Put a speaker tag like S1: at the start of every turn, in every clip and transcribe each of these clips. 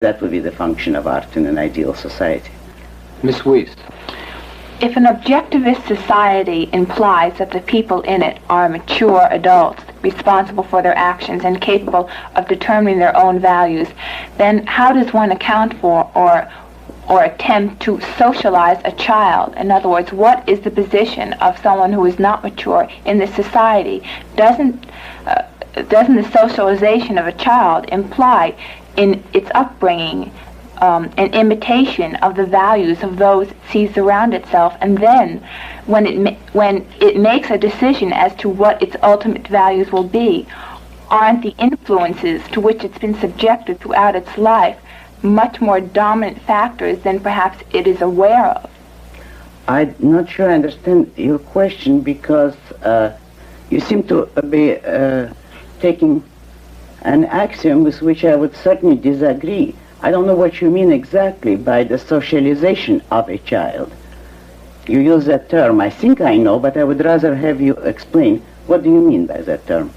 S1: That would be the function of art in an ideal society.
S2: Miss Weiss.
S3: If an objectivist society implies that the people in it are mature adults, responsible for their actions and capable of determining their own values, then how does one account for or attempt to socialize a child? In other words, what is the position of someone who is not mature in this society? Doesn't the socialization of a child imply in its upbringing an imitation of the values of those it sees around itself, and then when it makes a decision as to what its ultimate values will be, aren't the influences to which it's been subjected throughout its life much more dominant factors than perhaps it is aware of?
S1: I'm not sure I understand your question, because you seem to be taking an axiom with which I would certainly disagree. I don't know what you mean exactly by the socialization of a child. You use that term. I think I know, but I would rather have you explain. What do you mean by that term?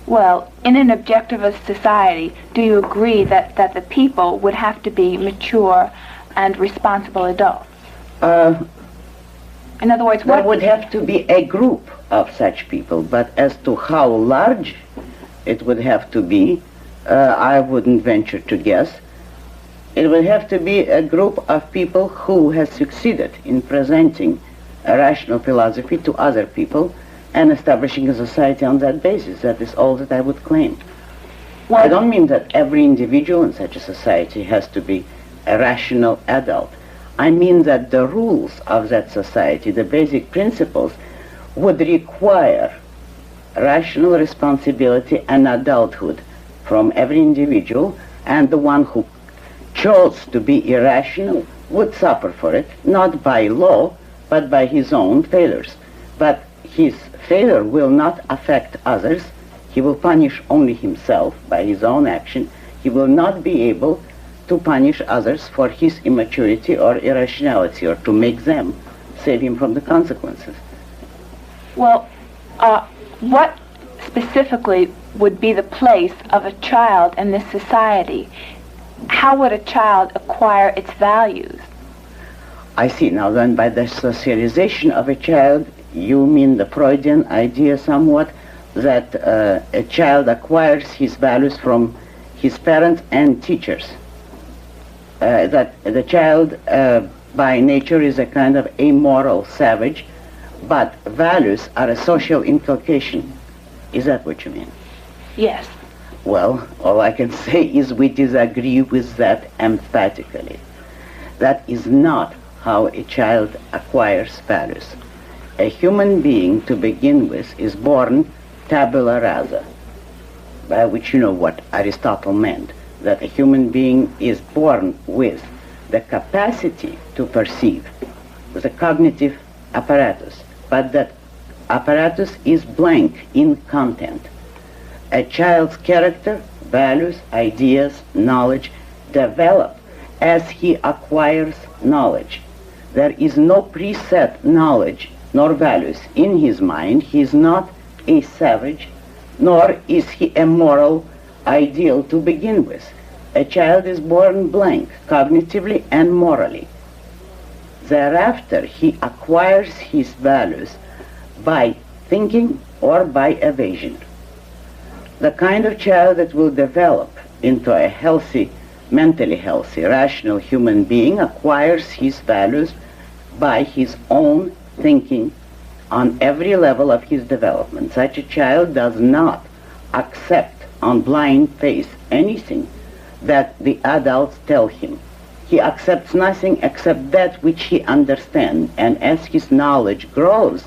S3: Well, in an objectivist society, do you agree that the people would have to be mature and responsible adults? In other words,
S1: there would have to be a group of such people, but as to how large it would have to be, I wouldn't venture to guess. It would have to be a group of people who has succeeded in presenting a rational philosophy to other people and establishing a society on that basis. That is all that I would claim. Well, I don't mean that every individual in such a society has to be a rational adult. I mean that the rules of that society, the basic principles, would require rational responsibility and adulthood from every individual, and the one who chose to be irrational would suffer for it, not by law, but by his own failures. But his failure will not affect others. He will punish only himself by his own action. He will not be able to punish others for his immaturity or irrationality, or to make them save him from the consequences.
S3: Well, what specifically would be the place of a child in this society? How would a child acquire its values?
S1: I see. Now then, by the socialization of a child, you mean the Freudian idea somewhat, that a child acquires his values from his parents and teachers. That the child by nature is a kind of amoral savage, but values are a social inculcation. Is that what you mean?
S3: Yes.
S1: Well, all I can say is we disagree with that emphatically. That is not how a child acquires values. A human being, to begin with, is born tabula rasa, by which you know what Aristotle meant, that a human being is born with the capacity to perceive, with a cognitive apparatus, but that apparatus is blank in content. A child's character, values, ideas, knowledge develop as he acquires knowledge. There is no preset knowledge nor values in his mind. He is not a savage, nor is he a moral ideal to begin with. A child is born blank, cognitively and morally. Thereafter, he acquires his values by thinking or by evasion. The kind of child that will develop into a healthy, mentally healthy, rational human being acquires his values by his own thinking on every level of his development. Such a child does not accept on blind faith anything that the adults tell him. He accepts nothing except that which he understands, and as his knowledge grows,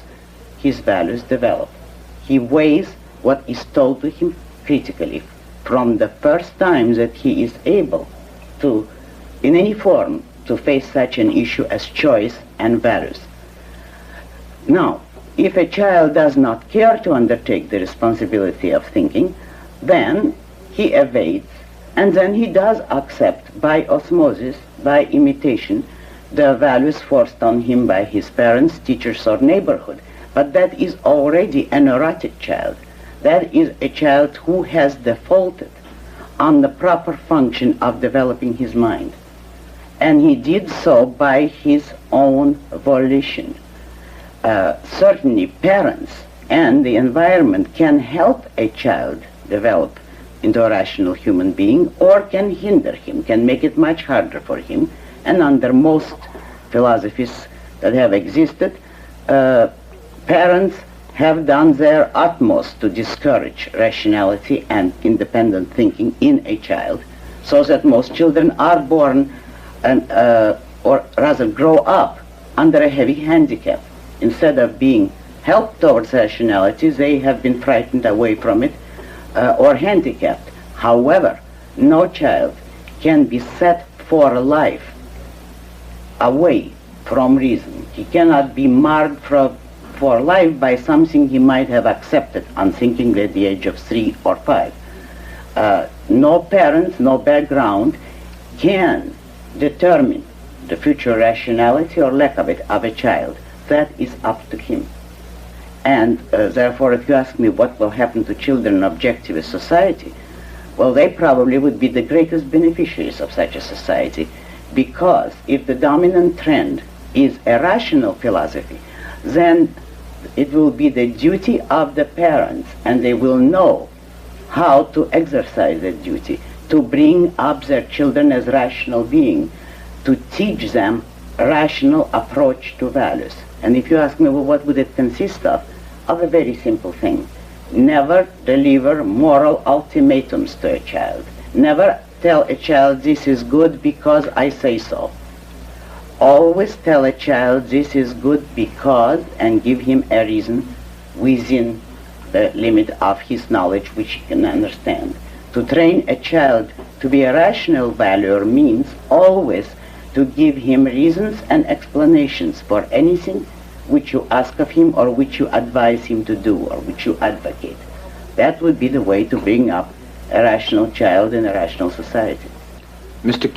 S1: his values develop. He weighs what is told to him critically from the first time that he is able to, in any form, to face such an issue as choice and values. Now, if a child does not care to undertake the responsibility of thinking, then he evades, and then he does accept by osmosis, by imitation, the values forced on him by his parents, teachers, or neighborhood. But that is already a neurotic child. That is a child who has defaulted on the proper function of developing his mind. And he did so by his own volition. Certainly parents and the environment can help a child develop into a rational human being, or can hinder him, can make it much harder for him. And under most philosophies that have existed, parents have done their utmost to discourage rationality and independent thinking in a child, so that most children are born and, or rather grow up under a heavy handicap. Instead of being helped towards rationality, they have been frightened away from it or handicapped. However, no child can be set for life away from reason. He cannot be marred for life by something he might have accepted unthinkingly at the age of 3 or 5. No parents, no background can determine the future rationality or lack of it of a child. That is up to him. And therefore, if you ask me what will happen to children in an objectivist society, well, they probably would be the greatest beneficiaries of such a society, because if the dominant trend is a rational philosophy, then it will be the duty of the parents, and they will know how to exercise that duty, to bring up their children as rational beings, to teach them a rational approach to values. And if you ask me, well, what would it consist of? Of a very simple thing. Never deliver moral ultimatums to a child. Never tell a child, this is good because I say so. Always tell a child, this is good because, and give him a reason within the limit of his knowledge which he can understand. To train a child to be a rational valuer means always to give him reasons and explanations for anything which you ask of him or which you advise him to do or which you advocate. That would be the way to bring up a rational child in a rational society.
S2: Mr.